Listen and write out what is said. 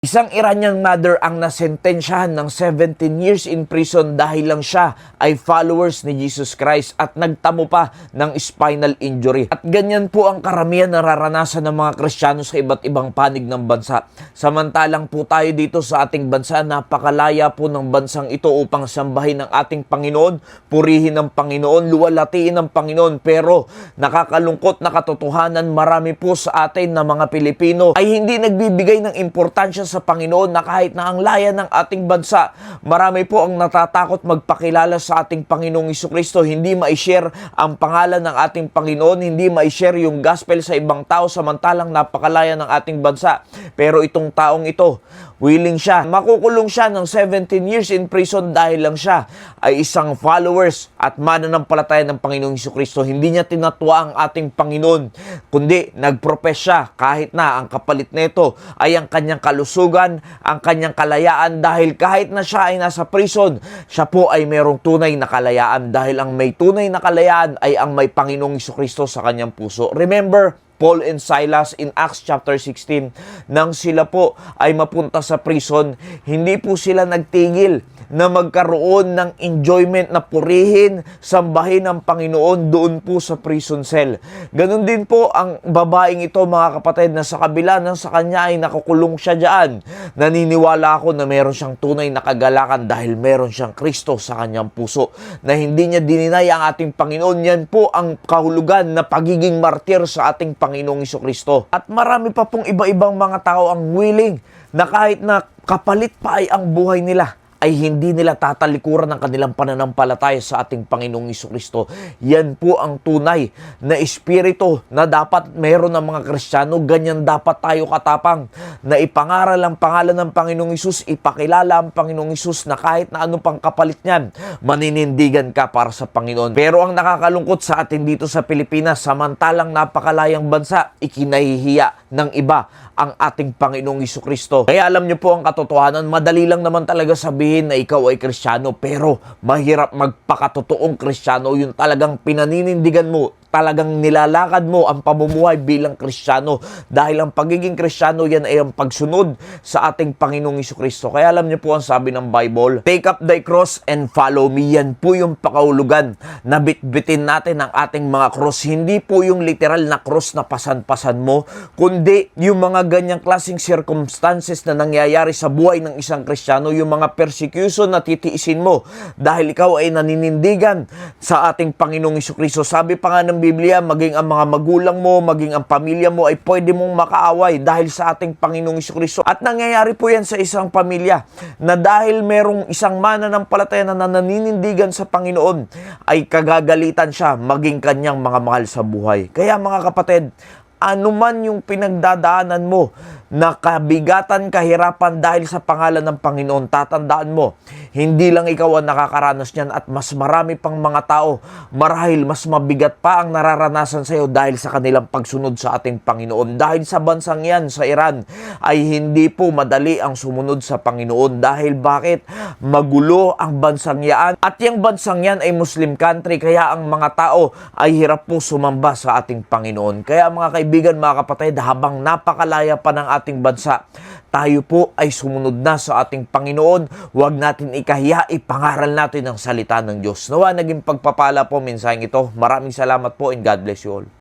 Isang Iranian mother ang nasentensyahan ng 17 years in prison dahil lang siya ay followers ni Jesus Christ at nagtamo pa ng spinal injury. At ganyan po ang karamihan nararanasan ng mga Kristiyano sa iba't ibang panig ng bansa. Samantalang po tayo dito sa ating bansa, napakalaya po ng bansang ito upang sambahin ng ating Panginoon, purihin ng Panginoon, luwalhatiin ng Panginoon. Pero nakakalungkot na katotohanan, marami po sa atin na mga Pilipino ay hindi nagbibigay ng importansya sa Panginoon na kahit na ang laya ng ating bansa, marami po ang natatakot magpakilala sa ating Panginoong Jesucristo. Hindi ma-share ang pangalan ng ating Panginoon, hindi ma-share yung gospel sa ibang tao samantalang napakalaya ng ating bansa. Pero itong taong ito, willing siya, makukulong siya ng 17 years in prison dahil lang siya ay isang followers at mananampalataya ng Panginoong Jesucristo. Hindi niya tinatwa ang ating Panginoon, kundi nagprofess siya kahit na ang kapalit nito ay ang kanyang kalusugan, ang kanyang kalayaan, dahil kahit na siya ay nasa prison, siya po ay merong tunay na kalayaan dahil ang may tunay na kalayaan ay ang may Panginoong Jesucristo sa kanyang puso. Remember, Paul and Silas in Acts chapter 16, nang sila po ay mapunta sa prison, hindi po sila nagtigil na magkaroon ng enjoyment na purihin, sambahin ang Panginoon doon po sa prison cell. Ganon din po ang babaeng ito, mga kapatid, na sa kabila ng sa kanya ay nakukulong siya dyan. Naniniwala ako na meron siyang tunay na kagalakan dahil meron siyang Kristo sa kanyang puso, na hindi niya dininay ang ating Panginoon. Yan po ang kahulugan na pagiging martir sa ating Panginoong Jesucristo. At marami pa pong iba-ibang mga tao ang willing na kahit na kapalit pa ay ang buhay nila, ay hindi nila tatalikuran ng kanilang pananampalataya sa ating Panginoong Jesucristo. Yan po ang tunay na espiritu na dapat meron ng mga Kristiyano. Ganyan dapat tayo katapang na ipangaral ang pangalan ng Panginoong Hesus, ipakilala ang Panginoong Hesus na kahit na ano pang kapalit niyan, maninindigan ka para sa Panginoon. Pero ang nakakalungkot sa atin dito sa Pilipinas, samantalang napakalayang bansa, ikinahihiya ng iba ang ating Panginoong Jesucristo. Kaya alam niyo po ang katotohanan, madali lang naman talaga sabihin na ikaw ay Kristiyano, pero mahirap magpakatotoong Kristiyano. Yung talagang pinaninindigan mo, talagang nilalakad mo ang pamumuhay bilang Kristiyano. Dahil ang pagiging Kristiyano, yan ay ang pagsunod sa ating Panginoong Jesucristo. Kaya alam niyo po ang sabi ng Bible, take up thy cross and follow me. Yan po yung pakahulugan na bitbitin natin ang ating mga cross. Hindi po yung literal na cross na pasan-pasan mo, kundi yung mga ganyang klaseng circumstances na nangyayari sa buhay ng isang Kristiyano, yung mga persecution na titiisin mo dahil ikaw ay naninindigan sa ating Panginoong Jesucristo. Sabi pa nga ng Biblia, maging ang mga magulang mo, maging ang pamilya mo ay pwede mong makaaway dahil sa ating Panginoong Jesucristo. At nangyayari po yan sa isang pamilya na dahil merong isang mananampalataya na naninindigan sa Panginoon, ay kagagalitan siya maging kanyang mga mahal sa buhay. Kaya mga kapatid, anuman yung pinagdadaanan mo na kabigatan, kahirapan dahil sa pangalan ng Panginoon, tatandaan mo, hindi lang ikaw ang nakakaranas niyan at mas marami pang mga tao, marahil mas mabigat pa ang nararanasan sa iyo dahil sa kanilang pagsunod sa ating Panginoon. Dahil sa bansang yan, sa Iran, ay hindi po madali ang sumunod sa Panginoon. Dahil bakit? Magulo ang bansang yan. At yung bansang yan ay Muslim country, kaya ang mga tao ay hirap po sumamba sa ating Panginoon. Kaya mga kaibigan, mga kapatid, habang napakalaya pa ng ating bansa, tayo po ay sumunod na sa ating Panginoon. Huwag natin ikahiya, ipangaral natin ang salita ng Diyos. Nawa naging pagpapala po mensaheng ito. Maraming salamat po and God bless you all.